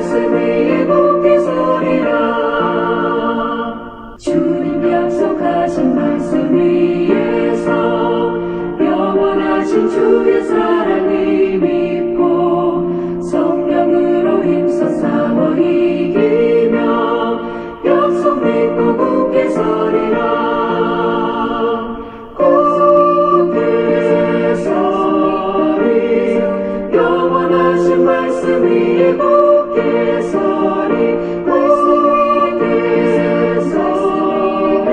말씀 위에 굳게 서리라. 주님 약속하신 말씀 위에서 영원하신 주의 사랑이 믿고 성령으로 힘써 싸워 이기며 약속 믿고 굳게 서리라. 굳게 서리 영원하신 말씀 위에 굳게 서리 굳게 서리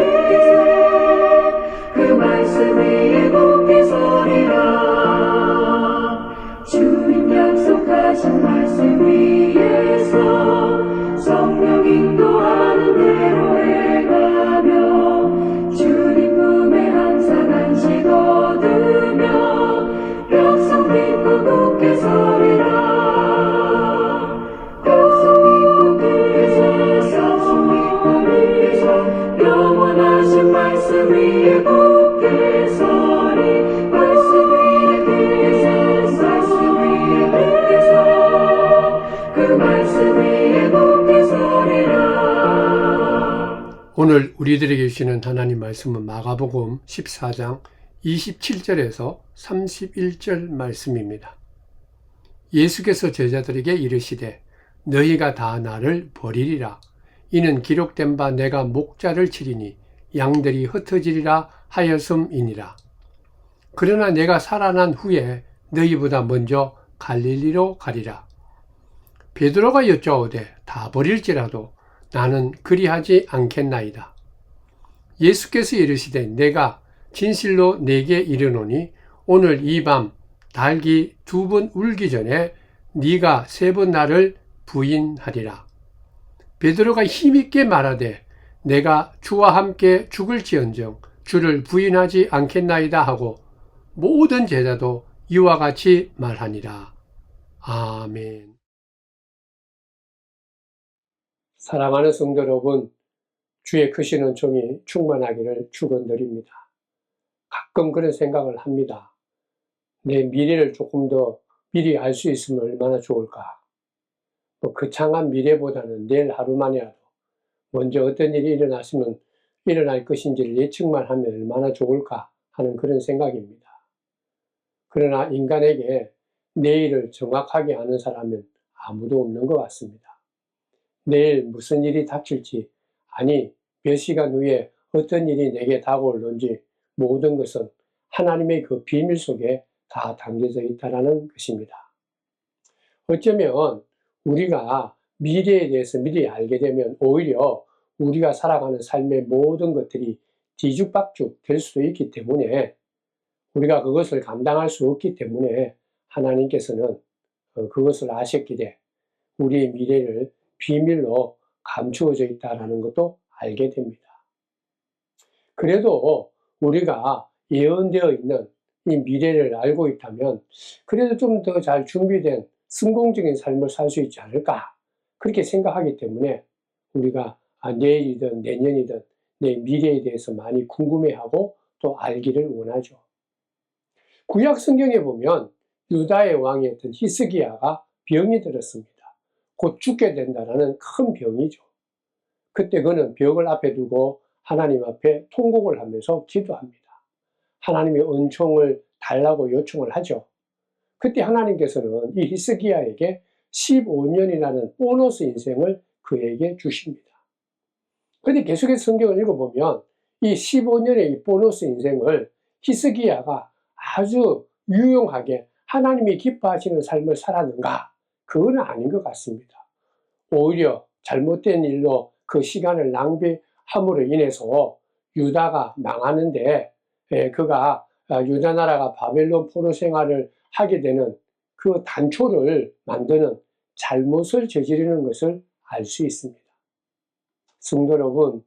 그 말씀 위에 굳게 서리라. 주님 약속하신 말씀 위에서 성령 인도하는 대로 해가며 주님 품에 항상 안식 얻으며 약속 믿고 굳게 서리라. 약속 믿고 굳게 서리 영원하신 말씀 위에 굳게 서리 말씀 위에 굳게 서 그 말씀 위에 굳게 서리라. 오늘 우리들에게 주시는 하나님 말씀은 마가복음 14장 27절에서 31절 말씀입니다. 예수께서 제자들에게 이르시되 너희가 다 나를 버리리라. 이는 기록된 바 내가 목자를 치리니 양들이 흩어지리라 하였음이니라. 그러나 내가 살아난 후에 너희보다 먼저 갈릴리로 가리라. 베드로가 여짜오되 다 버릴지라도 나는 그리하지 않겠나이다. 예수께서 이르시되 내가 진실로 내게 이르노니 오늘 이 밤 닭이 2번 울기 전에 네가 3번 나를 부인하리라. 베드로가 힘있게 말하되 내가 주와 함께 죽을지언정 주를 부인하지 않겠나이다 하고 모든 제자도 이와 같이 말하니라. 아멘. 사랑하는 성도 여러분, 주의 크신 은총이 충만하기를 축원드립니다. 가끔 그런 생각을 합니다. 내 미래를 조금 더 미리 알 수 있으면 얼마나 좋을까. 거창한 미래보다는 내일 하루만이라도 먼저 어떤 일이 일어날 것인지를 예측만 하면 얼마나 좋을까 하는 그런 생각입니다. 그러나 인간에게 내일을 정확하게 아는 사람은 아무도 없는 것 같습니다. 내일 무슨 일이 닥칠지, 아니 몇 시간 후에 어떤 일이 내게 다가올는지 모든 것은 하나님의 그 비밀 속에 다 담겨져 있다는 것입니다. 어쩌면 우리가 미래에 대해서 미리 알게 되면 오히려 우리가 살아가는 삶의 모든 것들이 뒤죽박죽 될 수도 있기 때문에 우리가 그것을 감당할 수 없기 때문에 하나님께서는 그것을 아셨기에 우리의 미래를 비밀로 감추어져 있다는 것도 알게 됩니다. 그래도 우리가 예언되어 있는 이 미래를 알고 있다면 그래도 좀 더 잘 준비된 성공적인 삶을 살 수 있지 않을까 그렇게 생각하기 때문에 우리가 내일이든 내년이든 내 미래에 대해서 많이 궁금해하고 또 알기를 원하죠. 구약 성경에 보면 유다의 왕이었던 히스기야가 병이 들었습니다. 곧 죽게 된다는 큰 병이죠. 그때 그는 벽을 앞에 두고 하나님 앞에 통곡을 하면서 기도합니다. 하나님의 은총을 달라고 요청을 하죠. 그때 하나님께서는 이 히스기야에게 15년이라는 보너스 인생을 그에게 주십니다. 그런데 계속해서 성경을 읽어보면 이 15년의 이 보너스 인생을 히스기야가 아주 유용하게 하나님이 기뻐하시는 삶을 살았는가? 그건 아닌 것 같습니다. 오히려 잘못된 일로 그 시간을 낭비함으로 인해서 유다가 망하는데 그가 유다 나라가 바벨론 포로 생활을 하게 되는 그 단초를 만드는 잘못을 저지르는 것을 알 수 있습니다. 성도 여러분,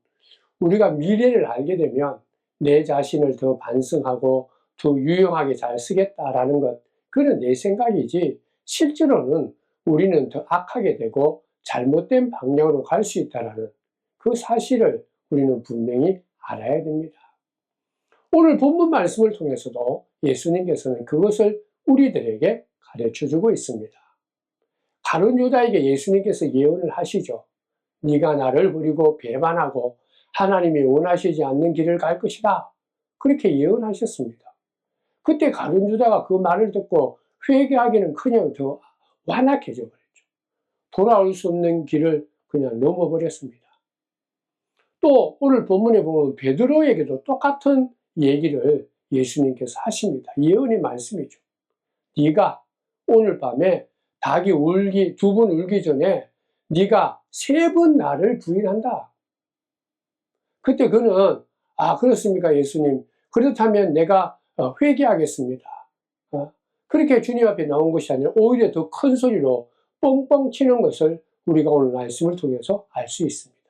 우리가 미래를 알게 되면 내 자신을 더 반성하고 더 유용하게 잘 쓰겠다라는 것, 그건 내 생각이지 실제로는 우리는 더 악하게 되고 잘못된 방향으로 갈 수 있다는 그 사실을 우리는 분명히 알아야 됩니다. 오늘 본문 말씀을 통해서도 예수님께서는 그것을 우리들에게 가르쳐주고 있습니다. 가룟 유다에게 예수님께서 예언을 하시죠. 네가 나를 버리고 배반하고 하나님이 원하시지 않는 길을 갈 것이다. 그렇게 예언하셨습니다. 그때 가룟 유다가 그 말을 듣고 회개하기는커녕 더 완악해져 버렸죠. 돌아올 수 없는 길을 그냥 넘어버렸습니다. 또 오늘 본문에 보면 베드로에게도 똑같은 얘기를 예수님께서 하십니다. 예언의 말씀이죠. 네가 오늘 밤에 닭이 울기, 2번 울기 전에 네가 3번 나를 부인한다. 그때 그는 그렇습니까 예수님? 그렇다면 내가 회개하겠습니다. 그렇게 주님 앞에 나온 것이 아니라 오히려 더 큰 소리로 뻥뻥 치는 것을 우리가 오늘 말씀을 통해서 알 수 있습니다.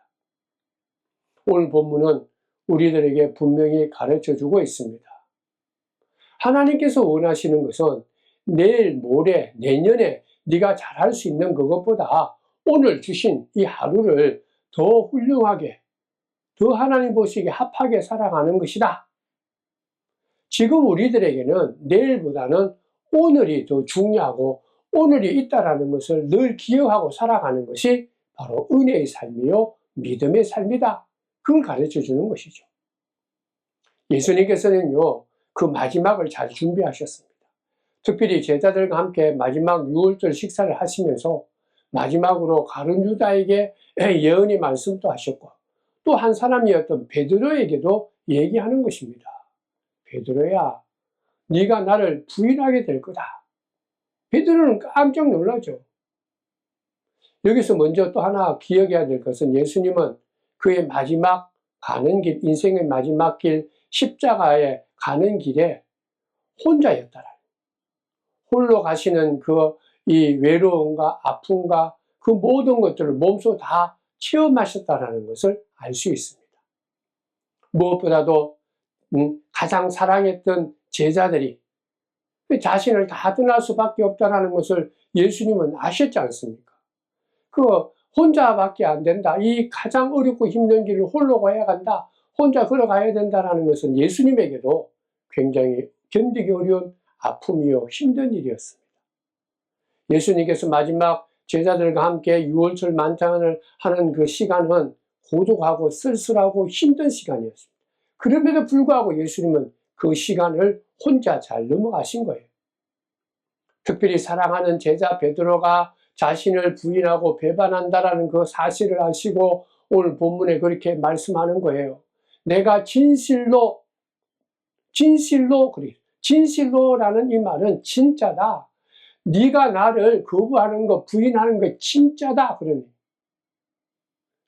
오늘 본문은 우리들에게 분명히 가르쳐주고 있습니다. 하나님께서 원하시는 것은 내일, 모레, 내년에 네가 잘할 수 있는 그것보다 오늘 주신 이 하루를 더 훌륭하게, 더 하나님 보시기에 합하게 살아가는 것이다. 지금 우리들에게는 내일보다는 오늘이 더 중요하고 오늘이 있다라는 것을 늘 기억하고 살아가는 것이 바로 은혜의 삶이요 믿음의 삶이다. 그걸 가르쳐 주는 것이죠. 예수님께서는요 그 마지막을 잘 준비하셨습니다. 특별히 제자들과 함께 마지막 유월절 식사를 하시면서 마지막으로 가룟 유다에게 예언의 말씀도 하셨고 또 한 사람이었던 베드로에게도 얘기하는 것입니다. 베드로야, 네가 나를 부인하게 될 거다. 베드로는 깜짝 놀라죠. 여기서 먼저 또 하나 기억해야 될 것은 예수님은 그의 마지막 가는 길, 인생의 마지막 길, 십자가에 가는 길에 혼자였다라. 홀로 가시는 이 외로움과 아픔과 그 모든 것들을 몸소 다 체험하셨다라는 것을 알 수 있습니다. 무엇보다도 가장 사랑했던 제자들이 자신을 다 떠날 수밖에 없다는 것을 예수님은 아셨지 않습니까? 혼자밖에 안 된다. 이 가장 어렵고 힘든 길을 홀로 가야 간다. 혼자 걸어가야 된다는 것은 예수님에게도 굉장히 견디기 어려운 아픔이요 힘든 일이었습니다. 예수님께서 마지막 제자들과 함께 유월절 만찬을 하는 그 시간은 고독하고 쓸쓸하고 힘든 시간이었습니다. 그럼에도 불구하고 예수님은 그 시간을 혼자 잘 넘어가신 거예요. 특별히 사랑하는 제자 베드로가 자신을 부인하고 배반한다라는 그 사실을 아시고 오늘 본문에 그렇게 말씀하는 거예요. 내가 진실로 그래. 진실로라는 이 말은 진짜다. 네가 나를 거부하는 거, 부인하는 거 진짜다. 그러네.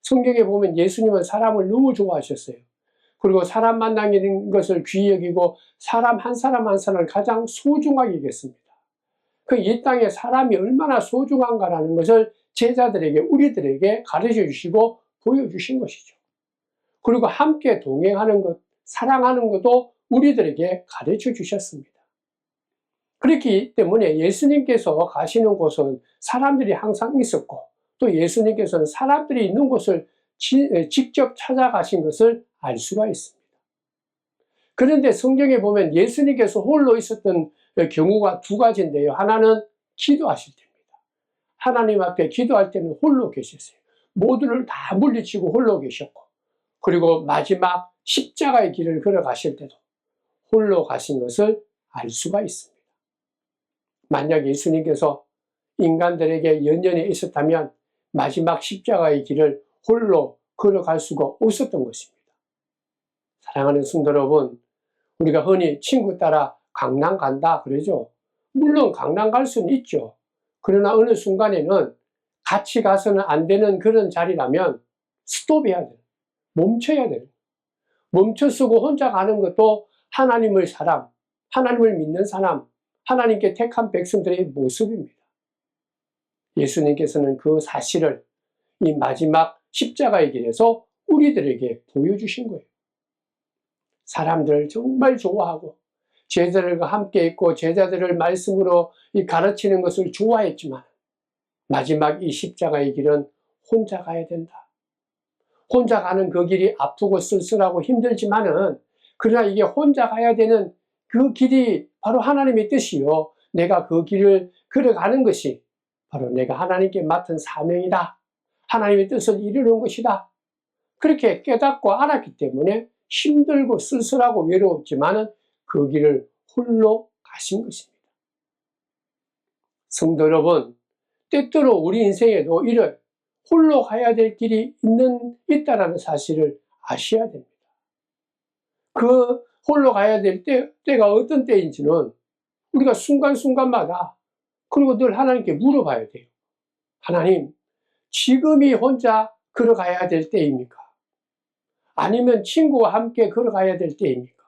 성경에 보면 예수님은 사람을 너무 좋아하셨어요. 그리고 사람 만나는 것을 귀히 여기고 사람 한 사람 한 사람을 가장 소중하게 여겼습니다. 이 땅에 사람이 얼마나 소중한가라는 것을 제자들에게, 우리들에게 가르쳐 주시고 보여주신 것이죠. 그리고 함께 동행하는 것, 사랑하는 것도 우리들에게 가르쳐 주셨습니다. 그렇기 때문에 예수님께서 가시는 곳은 사람들이 항상 있었고 또 예수님께서는 사람들이 있는 곳을 직접 찾아가신 것을 알 수가 있습니다. 그런데 성경에 보면 예수님께서 홀로 있었던 경우가 2가지인데요. 하나는 기도하실 때입니다. 하나님 앞에 기도할 때는 홀로 계셨어요. 모두를 다 물리치고 홀로 계셨고 그리고 마지막 십자가의 길을 걸어가실 때도 홀로 가신 것을 알 수가 있습니다. 만약 예수님께서 인간들에게 연연해 있었다면 마지막 십자가의 길을 홀로 걸어갈 수가 없었던 것입니다. 사랑하는 성도 여러분, 우리가 흔히 친구 따라 강남 간다 그러죠. 물론 강남 갈 수는 있죠. 그러나 어느 순간에는 같이 가서는 안 되는 그런 자리라면 스톱해야 돼요. 멈춰야 돼요. 멈춰서고 혼자 가는 것도 하나님을 믿는 사람, 하나님께 택한 백성들의 모습입니다. 예수님께서는 그 사실을 이 마지막 십자가의 길에서 우리들에게 보여주신 거예요. 사람들을 정말 좋아하고 제자들과 함께 있고 제자들을 말씀으로 가르치는 것을 좋아했지만 마지막 이 십자가의 길은 혼자 가야 된다. 혼자 가는 그 길이 아프고 쓸쓸하고 힘들지만은 그러나 이게 혼자 가야 되는 그 길이 바로 하나님의 뜻이요. 내가 그 길을 걸어가는 것이 바로 내가 하나님께 맡은 사명이다. 하나님의 뜻을 이루는 것이다. 그렇게 깨닫고 알았기 때문에 힘들고 쓸쓸하고 외로웠지만은 그 길을 홀로 가신 것입니다. 성도 여러분, 때때로 우리 인생에도 이런 홀로 가야 될 길이 있다라는 사실을 아셔야 됩니다. 그 홀로 가야 될 때가 어떤 때인지는 우리가 순간순간마다 그리고 늘 하나님께 물어봐야 돼요. 하나님, 지금이 혼자 걸어가야 될 때입니까? 아니면 친구와 함께 걸어가야 될 때입니까?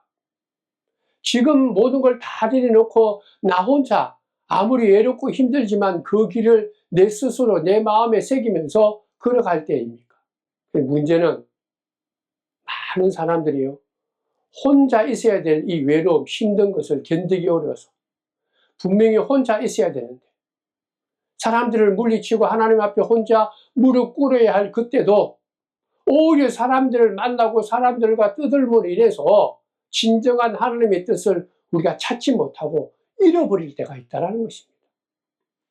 지금 모든 걸 다 내려놓고 나 혼자 아무리 외롭고 힘들지만 그 길을 내 스스로 내 마음에 새기면서 걸어갈 때입니까? 문제는 많은 사람들이요, 혼자 있어야 될 이 외로움, 힘든 것을 견디기 어려워서 분명히 혼자 있어야 되는데 사람들을 물리치고 하나님 앞에 혼자 무릎 꿇어야 할 그때도 오히려 사람들을 만나고 사람들과 떠들므로 인해서 진정한 하나님의 뜻을 우리가 찾지 못하고 잃어버릴 때가 있다는 것입니다.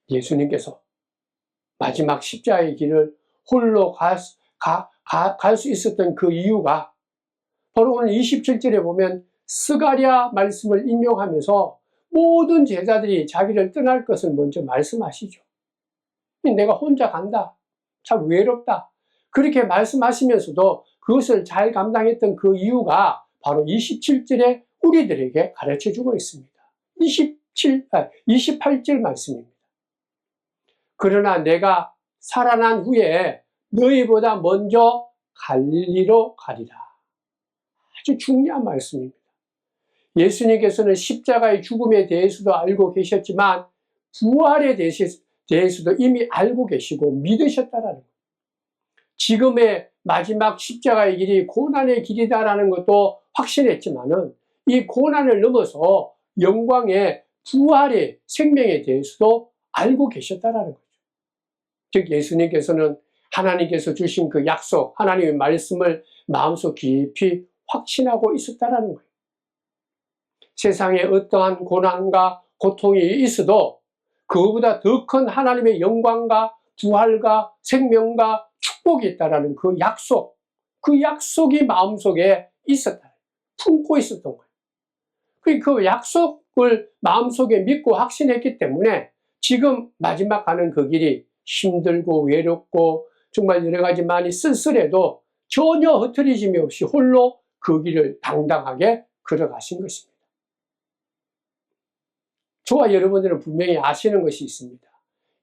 예수님께서 마지막 십자가의 길을 홀로 갈 수 있었던 그 이유가 바로 오늘 27절에 보면 스가랴 말씀을 인용하면서 모든 제자들이 자기를 떠날 것을 먼저 말씀하시죠. 내가 혼자 간다. 참 외롭다. 그렇게 말씀하시면서도 그것을 잘 감당했던 그 이유가 바로 27절에 우리들에게 가르쳐 주고 있습니다. 28절 말씀입니다. 그러나 내가 살아난 후에 너희보다 먼저 갈릴리로 가리라. 아주 중요한 말씀입니다. 예수님께서는 십자가의 죽음에 대해서도 알고 계셨지만 부활에 대해서도 이미 알고 계시고 믿으셨다라는 거예요. 지금의 마지막 십자가의 길이 고난의 길이다라는 것도 확신했지만은 이 고난을 넘어서 영광의 부활의 생명에 대해서도 알고 계셨다라는 거죠. 즉 예수님께서는 하나님께서 주신 그 약속, 하나님의 말씀을 마음속 깊이 확신하고 있었다라는 거예요. 세상에 어떠한 고난과 고통이 있어도 그거보다 더 큰 하나님의 영광과 부활과 생명과 축복이 있다라는 그 약속, 그 약속이 마음속에 있었다. 품고 있었던 거예요. 그 약속을 마음속에 믿고 확신했기 때문에 지금 마지막 가는 그 길이 힘들고 외롭고 정말 여러 가지 많이 쓸쓸해도 전혀 흐트러짐이 없이 홀로 그 길을 당당하게 걸어가신 것입니다. 저와 여러분들은 분명히 아시는 것이 있습니다.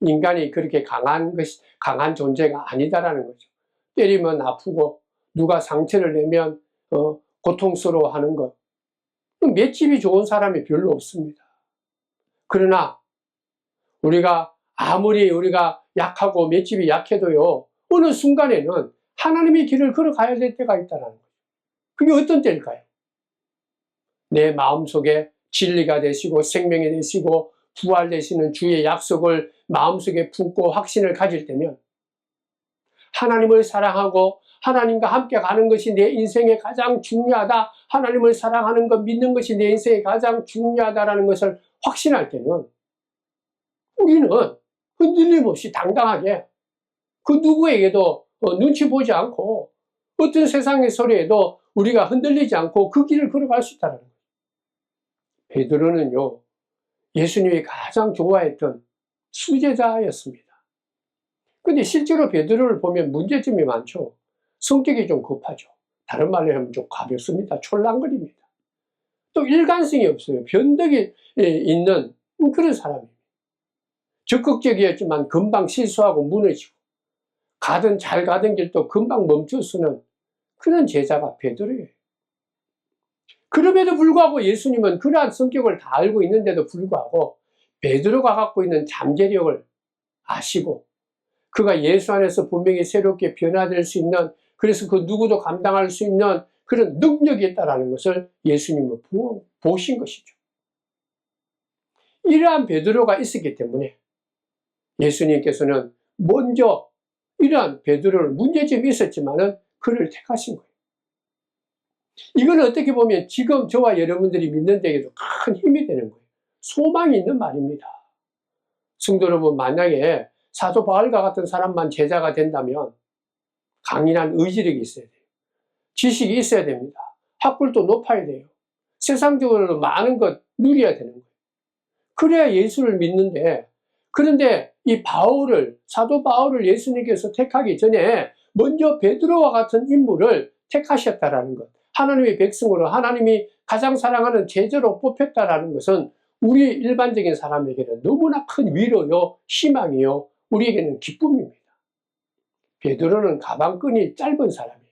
인간이 그렇게 강한 존재가 아니다라는 거죠. 때리면 아프고 누가 상처를 내면 고통스러워하는 것. 맷집이 좋은 사람이 별로 없습니다. 그러나 우리가 아무리 우리가 약하고 맷집이 약해도요, 어느 순간에는 하나님의 길을 걸어가야 될 때가 있다는 거예요. 그게 어떤 때일까요? 내 마음속에 진리가 되시고 생명이 되시고 부활되시는 주의 약속을 마음속에 품고 확신을 가질 때면 하나님을 사랑하고 하나님과 함께 가는 것이 내 인생에 가장 중요하다. 하나님을 사랑하는 것, 믿는 것이 내 인생에 가장 중요하다라는 것을 확신할 때는 우리는 흔들림 없이 당당하게 그 누구에게도 눈치 보지 않고 어떤 세상의 소리에도 우리가 흔들리지 않고 그 길을 걸어갈 수 있다는 거예요. 베드로는요, 예수님이 가장 좋아했던 수제자였습니다. 근데 실제로 베드로를 보면 문제점이 많죠. 성격이 좀 급하죠. 다른 말로 하면 좀 가볍습니다. 촐랑거립니다. 또 일관성이 없어요. 변덕이 있는 그런 사람입니다. 적극적이었지만 금방 실수하고 무너지고 잘 가던 길도 금방 멈춰서는 그런 제자가 베드로예요. 그럼에도 불구하고 예수님은 그러한 성격을 다 알고 있는데도 불구하고 베드로가 갖고 있는 잠재력을 아시고 그가 예수 안에서 분명히 새롭게 변화될 수 있는, 그래서 그 누구도 감당할 수 있는 그런 능력이 있다는 것을 예수님은 보신 것이죠. 이러한 베드로가 있었기 때문에 예수님께서는 먼저 이러한 베드로를 문제점이 있었지만은 그를 택하신 거예요. 이건 어떻게 보면 지금 저와 여러분들이 믿는 데에도 큰 힘이 되는 거예요. 소망이 있는 말입니다. 성도 여러분, 만약에 사도 바울과 같은 사람만 제자가 된다면 강인한 의지력이 있어야 돼요. 지식이 있어야 됩니다. 학벌도 높아야 돼요. 세상적으로 많은 것 누려야 되는 거예요. 그래야 예수를 믿는데, 그런데 이 사도 바울을 예수님께서 택하기 전에 먼저 베드로와 같은 인물을 택하셨다라는 것, 하나님의 백성으로 하나님이 가장 사랑하는 제자로 뽑혔다라는 것은 우리 일반적인 사람에게는 너무나 큰 위로요, 희망이요, 우리에게는 기쁨입니다. 베드로는 가방끈이 짧은 사람이에요.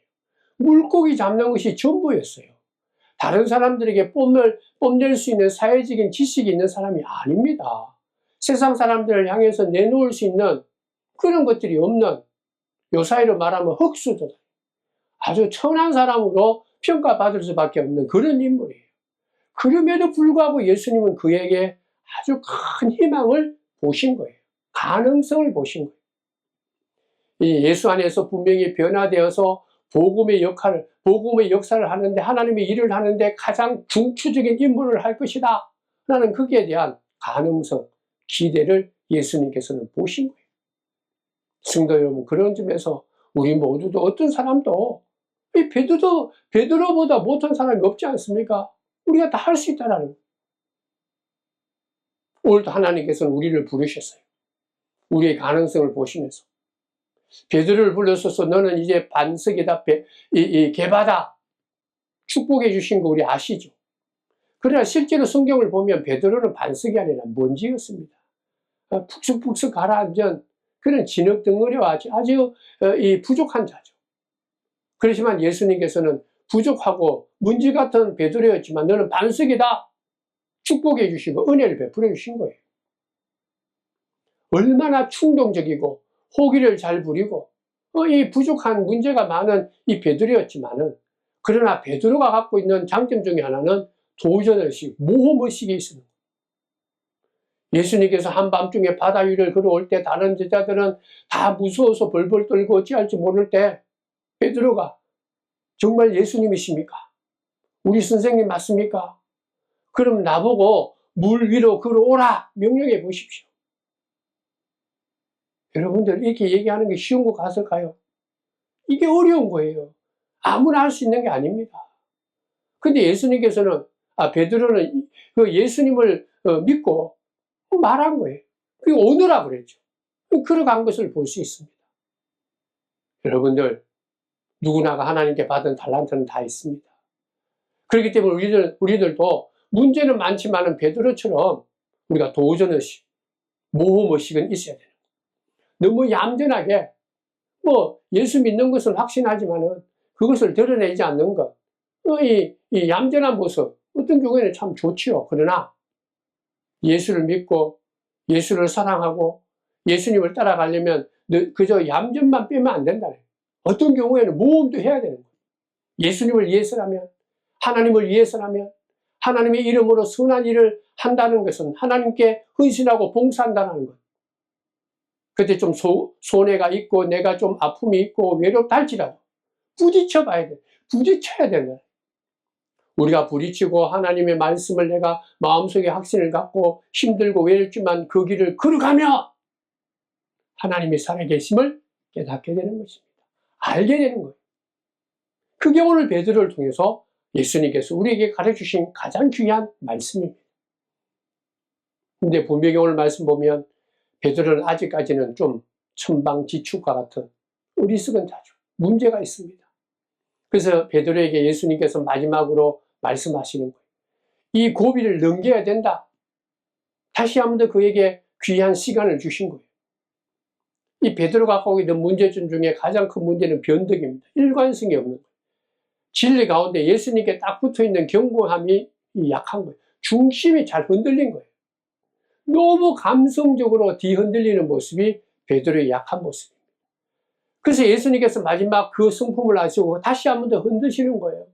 물고기 잡는 것이 전부였어요. 다른 사람들에게 뽐낼 수 있는 사회적인 지식이 있는 사람이 아닙니다. 세상 사람들을 향해서 내놓을 수 있는 그런 것들이 없는, 요사이로 말하면 흙수저, 아주 천한 사람으로 평가받을 수밖에 없는 그런 인물이에요. 그럼에도 불구하고 예수님은 그에게 아주 큰 희망을 보신 거예요. 가능성을 보신 거예요. 이 예수 안에서 분명히 변화되어서 복음의 역사를 하는데, 하나님의 일을 하는데 가장 중추적인 임무를 할 것이다 라는 거기에 대한 가능성, 기대를 예수님께서는 보신 거예요. 성도 여러분, 그런 점에서 우리 모두도 어떤 사람도 이 베드로보다 못한 사람이 없지 않습니까? 우리가 다 할 수 있다라는 거예요. 오늘도 하나님께서는 우리를 부르셨어요. 우리의 가능성을 보시면서 베드로를 불러서서 너는 이제 반석이다, 개바다, 축복해 주신 거 우리 아시죠? 그러나 실제로 성경을 보면 베드로는 반석이 아니라 먼지였습니다. 푹석푹석 가라앉은 그런 진흙 덩어리와 아주 부족한 자죠. 그렇지만 예수님께서는 부족하고 먼지 같은 베드로였지만 너는 반석이다, 축복해 주시고 은혜를 베풀어 주신 거예요. 얼마나 충동적이고 호기를 잘 부리고 이 부족한 문제가 많은 이 베드로였지만은, 그러나 베드로가 갖고 있는 장점 중에 하나는 도전의식, 모험의식이 있습니다. 예수님께서 한밤중에 바다 위를 걸어올 때 다른 제자들은 다 무서워서 벌벌 떨고 어찌할지 모를 때 베드로가 정말 예수님이십니까? 우리 선생님 맞습니까? 그럼 나보고 물 위로 걸어오라 명령해 보십시오. 여러분들 이렇게 얘기하는 게 쉬운 것 같을까요? 이게 어려운 거예요. 아무나 할 수 있는 게 아닙니다. 근데 예수님께서는, 베드로는 그 예수님을 믿고 말한 거예요. 그게 오너라 그랬죠. 걸어간 것을 볼 수 있습니다. 여러분들, 누구나가 하나님께 받은 달란트는 다 있습니다. 그렇기 때문에 우리들도 문제는 많지만은 베드로처럼 우리가 도전의식, 모험의식은 있어야 돼요. 너무 얌전하게 예수 믿는 것을 확신하지만은 그것을 드러내지 않는 것, 이 얌전한 모습 어떤 경우에는 참 좋지요. 그러나 예수를 믿고 예수를 사랑하고 예수님을 따라가려면 그저 얌전만 빼면 안 된다. 어떤 경우에는 모험도 해야 되는 거예요. 예수님을 위해서라면, 하나님을 위해서라면, 하나님의 이름으로 선한 일을 한다는 것은 하나님께 헌신하고 봉사한다는 것. 그때 좀 손해가 있고 내가 좀 아픔이 있고 외롭다 할지라도 부딪혀 봐야 돼. 부딪혀야 된다. 우리가 부딪히고 하나님의 말씀을 내가 마음속에 확신을 갖고 힘들고 외롭지만 그 길을 걸어가며 하나님의 살아계심을 깨닫게 되는 것입니다. 알게 되는 거예요. 그게 오늘 베드로를 통해서 예수님께서 우리에게 가르쳐주신 가장 귀한 말씀입니다. 근데 분명히 오늘 말씀 보면 베드로는 아직까지는 좀 천방지축과 같은 어리석은 자죠. 문제가 있습니다. 그래서 베드로에게 예수님께서 마지막으로 말씀하시는 거예요. 이 고비를 넘겨야 된다. 다시 한 번 더 그에게 귀한 시간을 주신 거예요. 이 베드로가 갖고 있는 문제점 중에 가장 큰 문제는 변덕입니다. 일관성이 없는 거예요. 진리 가운데 예수님께 딱 붙어있는 견고함이 약한 거예요. 중심이 잘 흔들린 거예요. 너무 감성적으로 뒤흔들리는 모습이 베드로의 약한 모습입니다. 그래서 예수님께서 마지막 그 성품을 아시고 다시 한 번 더 흔드시는 거예요.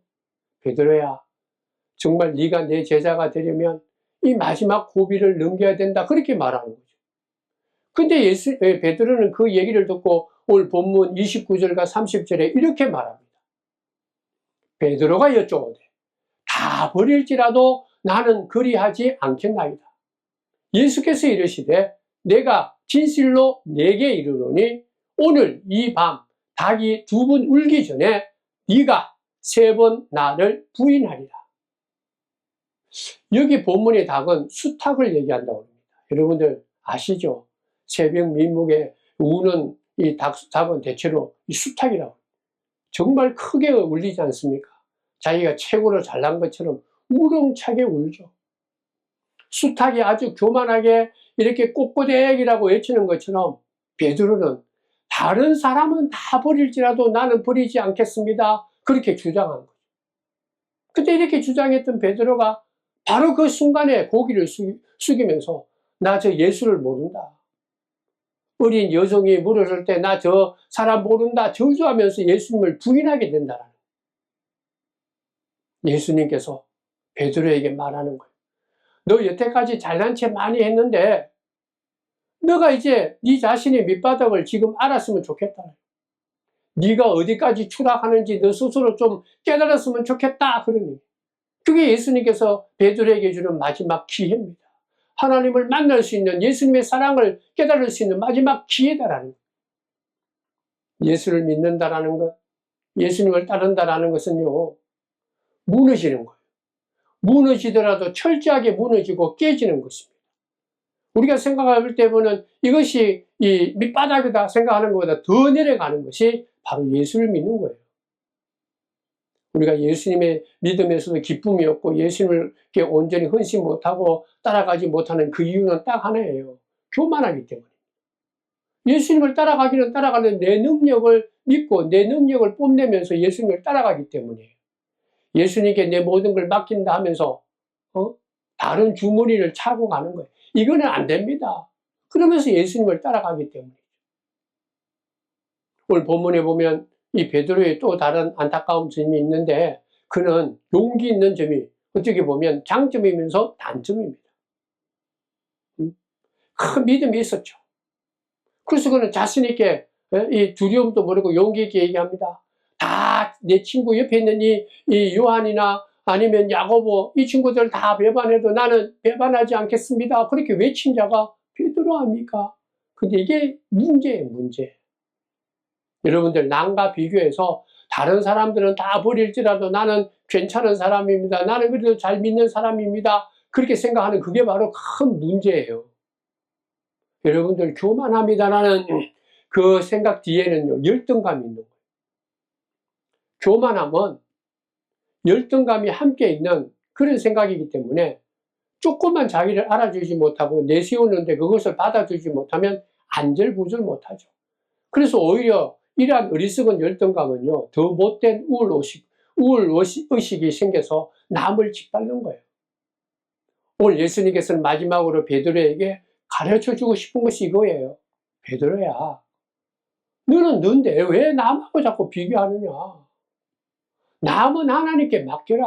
베드로야, 정말 네가 내 제자가 되려면 이 마지막 고비를 넘겨야 된다. 그렇게 말하는 거죠. 근데 베드로는 그 얘기를 듣고 오늘 본문 29절과 30절에 이렇게 말합니다. 베드로가 여쭤오되 다 버릴지라도 나는 그리하지 않겠나이다. 예수께서 이르시되 내가 진실로 내게 이르노니 오늘 이 밤 닭이 2번 울기 전에 네가 3번 나를 부인하리라. 여기 본문의 닭은 수탉을 얘기한다고 합니다. 여러분들 아시죠? 새벽 민목에 우는 이 닭은 대체로 이 수탉이라고. 정말 크게 울리지 않습니까? 자기가 최고로 잘난 것처럼 우렁차게 울죠. 수탉이 아주 교만하게 이렇게 꼿꼿대기라고 외치는 것처럼 베드로는 다른 사람은 다 버릴지라도 나는 버리지 않겠습니다. 그렇게 주장한 거죠. 그때 이렇게 주장했던 베드로가 바로 그 순간에 고개를 숙이면서 나 저 예수를 모른다. 어린 여성이 물었을 때 나 저 사람 모른다 저주하면서 예수님을 부인하게 된다라는 거예요. 예수님께서 베드로에게 말하는 거예요. 너 여태까지 잘난 체 많이 했는데 너가 이제 네 자신의 밑바닥을 지금 알았으면 좋겠다. 네가 어디까지 추락하는지 너 스스로 좀 깨달았으면 좋겠다. 그러니 그게 예수님께서 베드로에게 주는 마지막 기회입니다. 하나님을 만날 수 있는 예수님의 사랑을 깨달을 수 있는 마지막 기회다라는 거예요. 예수를 믿는다라는 것, 예수님을 따른다라는 것은요, 무너지는 거예요. 무너지더라도 철저하게 무너지고 깨지는 것입니다. 우리가 생각할 때 보면 이것이 이 밑바닥이다 생각하는 것보다 더 내려가는 것이 바로 예수를 믿는 거예요. 우리가 예수님의 믿음에서도 기쁨이 없고 예수님을 온전히 헌신 못하고 따라가지 못하는 그 이유는 딱 하나예요. 교만하기 때문에. 예수님을 따라가기는 따라가는 내 능력을 믿고 내 능력을 뽐내면서 예수님을 따라가기 때문에 예수님께 내 모든 걸 맡긴다 하면서 다른 주머니를 차고 가는 거예요. 이거는 안 됩니다. 그러면서 예수님을 따라가기 때문에. 오늘 본문에 보면 이 베드로의 또 다른 안타까운 점이 있는데 그는 용기 있는 점이 어떻게 보면 장점이면서 단점입니다. 큰 믿음이 있었죠. 그래서 그는 자신 있게 이 두려움도 모르고 용기 있게 얘기합니다. 다 내 친구 옆에 있는 이 요한이나 아니면 야고보 이 친구들 다 배반해도 나는 배반하지 않겠습니다. 그렇게 외친 자가 베드로 아닙니까? 근데 이게 문제예요, 문제. 여러분들 남과 비교해서 다른 사람들은 다 버릴지라도 나는 괜찮은 사람입니다. 나는 그래도 잘 믿는 사람입니다. 그렇게 생각하는 그게 바로 큰 문제예요. 여러분들 교만합니다라는 그 생각 뒤에는요, 열등감이 있는 거예요. 교만함은 열등감이 함께 있는 그런 생각이기 때문에 조금만 자기를 알아주지 못하고 내세우는데 그것을 받아주지 못하면 안절부절 못하죠. 그래서 오히려 이러한 어리석은 열등감은요, 더 못된 우월의식이 생겨서 남을 짓밟는 거예요. 오늘 예수님께서는 마지막으로 베드로에게 가르쳐주고 싶은 것이 이거예요. 베드로야, 너는 너인데 왜 남하고 자꾸 비교하느냐? 남은 하나님께 맡겨라.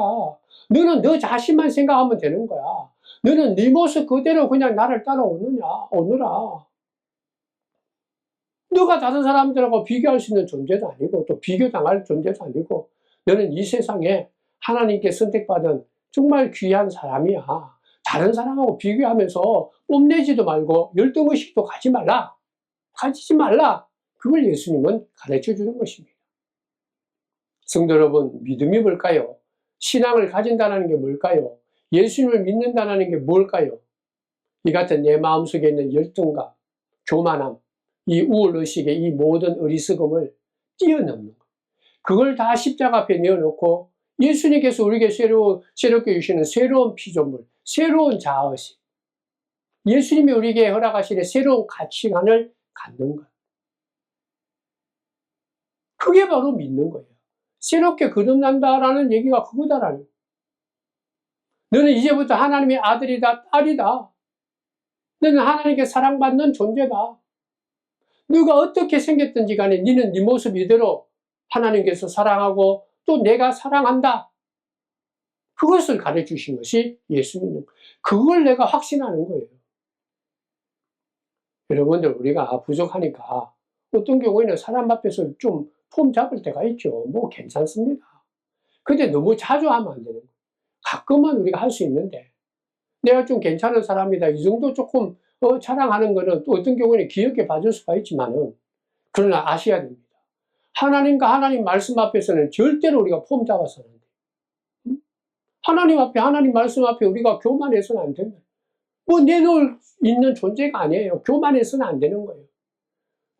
너는 너 자신만 생각하면 되는 거야. 너는 네 모습 그대로 그냥 나를 오느라. 너가 다른 사람들하고 비교할 수 있는 존재도 아니고 또 비교당할 존재도 아니고 너는 이 세상에 하나님께 선택받은 정말 귀한 사람이야. 다른 사람하고 비교하면서 뽐내지도 말고 열등의식도 가지지 말라. 그걸 예수님은 가르쳐주는 것입니다. 성도 여러분, 믿음이 뭘까요? 신앙을 가진다는 게 뭘까요? 예수님을 믿는다는 게 뭘까요? 이 같은 내 마음속에 있는 열등감, 교만함, 이 우월의식의 이 모든 어리석음을 뛰어넘는 것. 그걸 다 십자가 앞에 내어놓고 예수님께서 우리에게 새롭게 주시는 새로운 피조물, 새로운 자아의식, 예수님이 우리에게 허락하시는 새로운 가치관을 갖는 것. 그게 바로 믿는 거예요. 새롭게 거듭난다라는 얘기가 그거다라는 거예요. 너는 이제부터 하나님의 아들이다, 딸이다. 너는 하나님께 사랑받는 존재다. 너가 어떻게 생겼든지 간에 너는 네 모습 이대로 하나님께서 사랑하고 또 내가 사랑한다. 그것을 가르쳐주신 것이 예수님. 그걸 내가 확신하는 거예요. 여러분들, 우리가 부족하니까 어떤 경우에는 사람 앞에서 좀 폼 잡을 때가 있죠. 뭐 괜찮습니다. 근데 너무 자주 하면 안 되는 거예요. 가끔은 우리가 할 수 있는데 내가 좀 괜찮은 사람이다. 이 정도 조금 자랑하는 거는 또 어떤 경우는 귀엽게 봐줄 수가 있지만은, 그러나 아셔야 됩니다. 하나님과 하나님 말씀 앞에서는 절대로 우리가 폼 잡아서는 안 돼요. 하나님 앞에, 하나님 말씀 앞에 우리가 교만해서는 안 됩니다. 내놓을 있는 존재가 아니에요. 교만해서는 안 되는 거예요.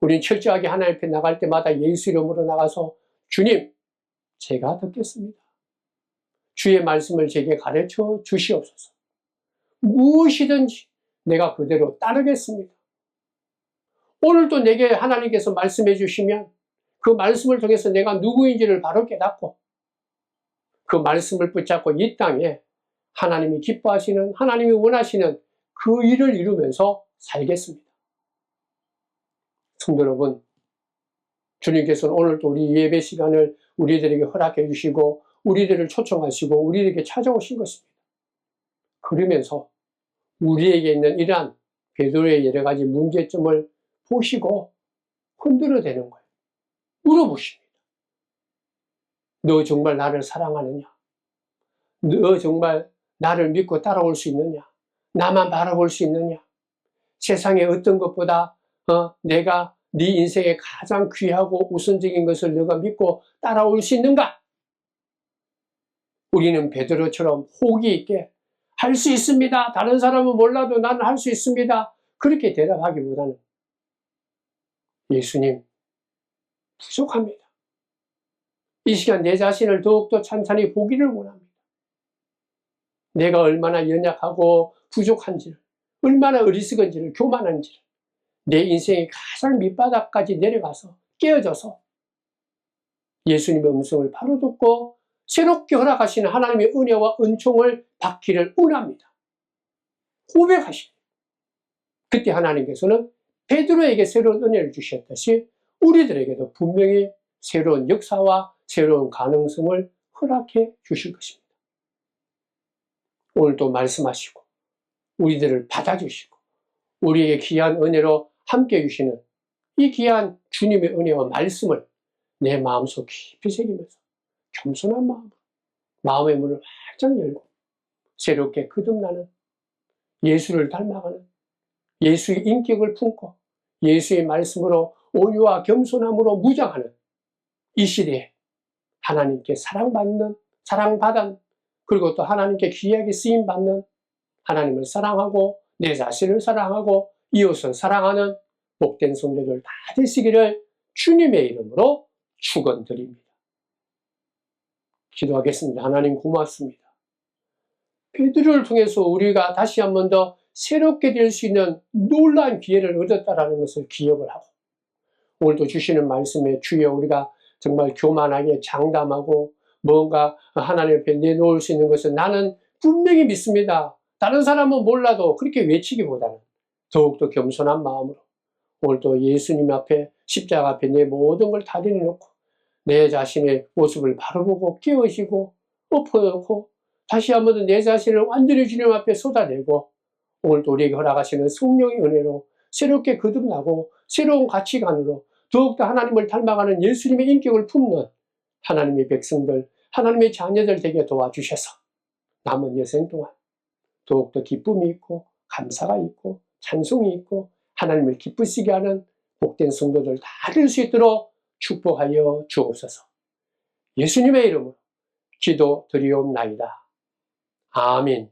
우리는 철저하게 하나님 앞에 나갈 때마다 예수 이름으로 나가서, 주님, 제가 듣겠습니다. 주의 말씀을 제게 가르쳐 주시옵소서. 무엇이든지 내가 그대로 따르겠습니다. 오늘도 내게 하나님께서 말씀해 주시면 그 말씀을 통해서 내가 누구인지를 바로 깨닫고 그 말씀을 붙잡고 이 땅에 하나님이 기뻐하시는, 하나님이 원하시는 그 일을 이루면서 살겠습니다. 성도 여러분, 주님께서는 오늘도 우리 예배 시간을 우리들에게 허락해 주시고 우리들을 초청하시고 우리에게 찾아오신 것입니다. 그러면서 우리에게 있는 이러한 베드로의 여러 가지 문제점을 보시고 흔들어대는 거예요. 물어보십니다. 너 정말 나를 사랑하느냐? 너 정말 나를 믿고 따라올 수 있느냐? 나만 바라볼 수 있느냐? 세상에 어떤 것보다 내가 네 인생에 가장 귀하고 우선적인 것을 너가 믿고 따라올 수 있는가? 우리는 베드로처럼 호기 있게 할 수 있습니다. 다른 사람은 몰라도 나는 할 수 있습니다. 그렇게 대답하기보다는 예수님, 부족합니다. 이 시간 내 자신을 더욱더 찬찬히 보기를 원합니다. 내가 얼마나 연약하고 부족한지를, 얼마나 어리석은지를, 교만한지를, 내 인생의 가장 밑바닥까지 내려가서 깨어져서 예수님의 음성을 바로 듣고 새롭게 허락하시는 하나님의 은혜와 은총을 받기를 원합니다. 고백하십니다. 그때 하나님께서는 베드로에게 새로운 은혜를 주셨듯이 우리들에게도 분명히 새로운 역사와 새로운 가능성을 허락해 주실 것입니다. 오늘도 말씀하시고 우리들을 받아주시고 우리에게 귀한 은혜로 함께 해주시는 이 귀한 주님의 은혜와 말씀을 내 마음속 깊이 새기면서 겸손한 마음으로 마음의 문을 활짝 열고 새롭게 거듭나는, 예수를 닮아가는, 예수의 인격을 품고 예수의 말씀으로 온유와 겸손함으로 무장하는 이 시대에 하나님께 사랑받은, 그리고 또 하나님께 귀하게 쓰임받는, 하나님을 사랑하고 내 자신을 사랑하고 이웃을 사랑하는 복된 성도들 다 되시기를 주님의 이름으로 축원드립니다. 기도하겠습니다. 하나님 고맙습니다. 베드로를 통해서 우리가 다시 한 번 더 새롭게 될 수 있는 놀라운 기회를 얻었다는 것을 기억을 하고, 오늘도 주시는 말씀에 주여 우리가 정말 교만하게 장담하고 뭔가 하나님 앞에 내놓을 수 있는 것은 나는 분명히 믿습니다. 다른 사람은 몰라도 그렇게 외치기보다는 더욱더 겸손한 마음으로 오늘도 예수님 앞에, 십자가 앞에 내 모든 걸 다 내려놓고 내 자신의 모습을 바로 보고 깨우시고 엎어놓고 다시 한번 내 자신을 완전히 주님 앞에 쏟아내고 오늘도 우리에게 허락하시는 성령의 은혜로 새롭게 거듭나고 새로운 가치관으로 더욱더 하나님을 닮아가는 예수님의 인격을 품는 하나님의 백성들, 하나님의 자녀들 되게 도와주셔서 남은 여생 동안 더욱더 기쁨이 있고 감사가 있고 찬송이 있고 하나님을 기쁘시게 하는 복된 성도들 다 될 수 있도록 축복하여 주옵소서. 예수님의 이름으로 기도드리옵나이다. 아멘.